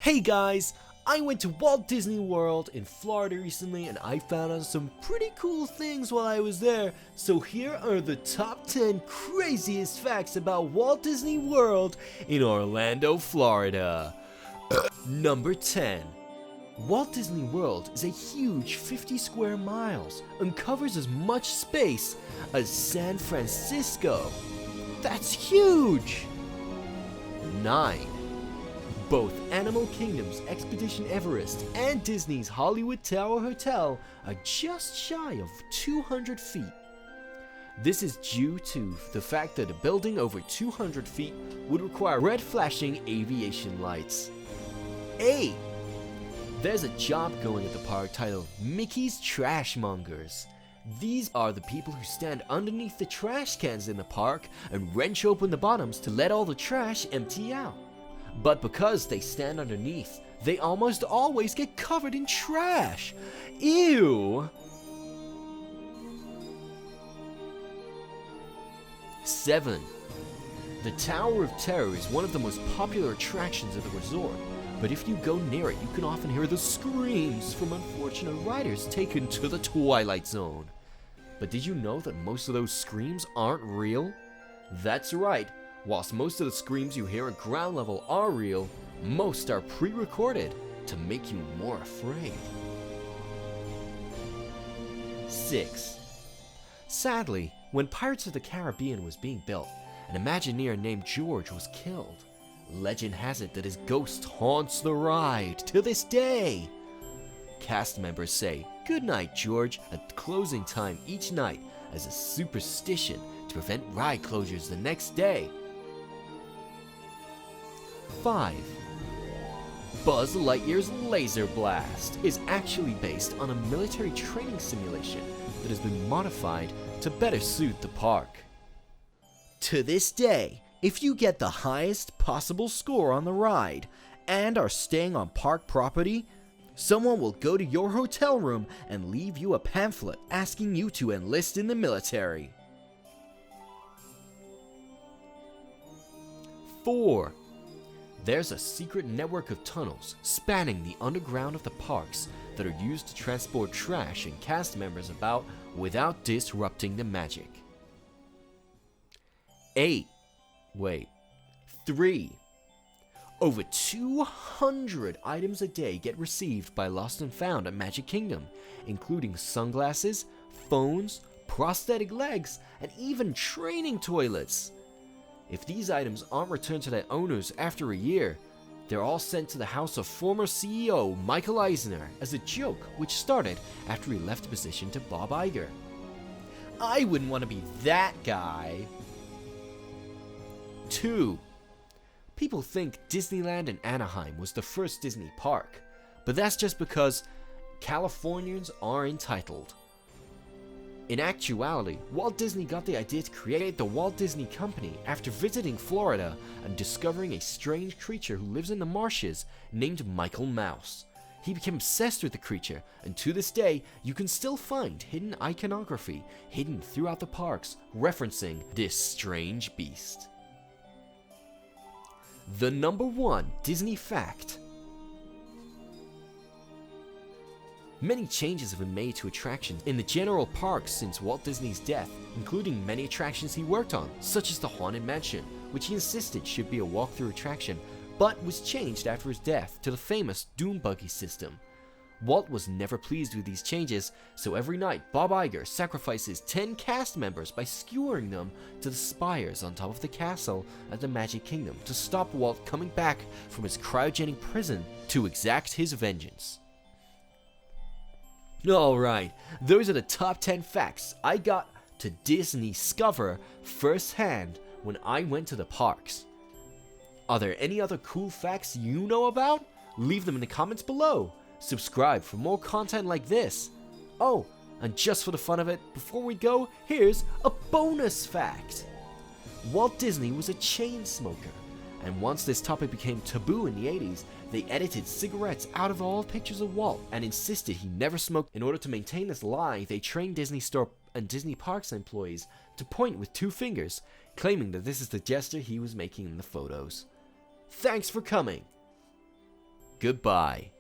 Hey guys, I went to Walt Disney World in Florida recently and I found out some pretty cool things while I was there. So here are the top 10 craziest facts about Walt Disney World in Orlando, Florida. Number 10. Walt Disney World is a huge 50 square miles and covers as much space as San Francisco. That's huge! 9. Both Animal Kingdom's Expedition Everest and Disney's Hollywood Tower Hotel are just shy of 200 feet. This is due to the fact that a building over 200 feet would require red flashing aviation lights. 8. There's a job going at the park titled Mickey's Trashmongers. These are the people who stand underneath the trash cans in the park and wrench open the bottoms to let all the trash empty out. But because they stand underneath, they almost always get covered in trash. Ew! 7. The Tower of Terror is one of the most popular attractions at the resort, but if you go near it, you can often hear the screams from unfortunate riders taken to the Twilight Zone. But did you know that most of those screams aren't real? That's right. Whilst most of the screams you hear at ground level are real, most are pre-recorded to make you more afraid. 6. Sadly, when Pirates of the Caribbean was being built, an Imagineer named George was killed. Legend has it that his ghost haunts the ride to this day. Cast members say, "Good night, George," at closing time each night as a superstition to prevent ride closures the next day. 5. Buzz Lightyear's Laser Blast is actually based on a military training simulation that has been modified to better suit the park. To this day, if you get the highest possible score on the ride and are staying on park property, someone will go to your hotel room and leave you a pamphlet asking you to enlist in the military. 4. There's a secret network of tunnels spanning the underground of the parks that are used to transport trash and cast members about without disrupting the magic. 3. Over 200 items a day get received by Lost and Found at Magic Kingdom, including sunglasses, phones, prosthetic legs, and even training toilets. If these items aren't returned to their owners after a year, they're all sent to the house of former CEO Michael Eisner as a joke, which started after he left the position to Bob Iger. I wouldn't want to be that guy. 2. People think Disneyland in Anaheim was the first Disney park, but that's just because Californians are entitled. In actuality, Walt Disney got the idea to create the Walt Disney Company after visiting Florida and discovering a strange creature who lives in the marshes named Michael Mouse. He became obsessed with the creature, and to this day, you can still find hidden iconography hidden throughout the parks referencing this strange beast. The number 1 Disney fact. Many changes have been made to attractions in the general parks since Walt Disney's death, including many attractions he worked on, such as the Haunted Mansion, which he insisted should be a walk-through attraction, but was changed after his death to the famous Doom Buggy system. Walt was never pleased with these changes, so every night Bob Iger sacrifices 10 cast members by skewering them to the spires on top of the castle at the Magic Kingdom to stop Walt coming back from his cryogenic prison to exact his vengeance. Alright, those are the top 10 facts I got to discover firsthand when I went to the parks. Are there any other cool facts you know about? Leave them in the comments below. Subscribe for more content like this. Oh, and just for the fun of it, before we go, here's a bonus fact. Walt Disney was a chain smoker, and once this topic became taboo in the 80s, they edited cigarettes out of all pictures of Walt and insisted he never smoked. In order to maintain this lie, they trained Disney Store and Disney Parks employees to point with 2 fingers, claiming that this is the gesture he was making in the photos. Thanks for coming! Goodbye.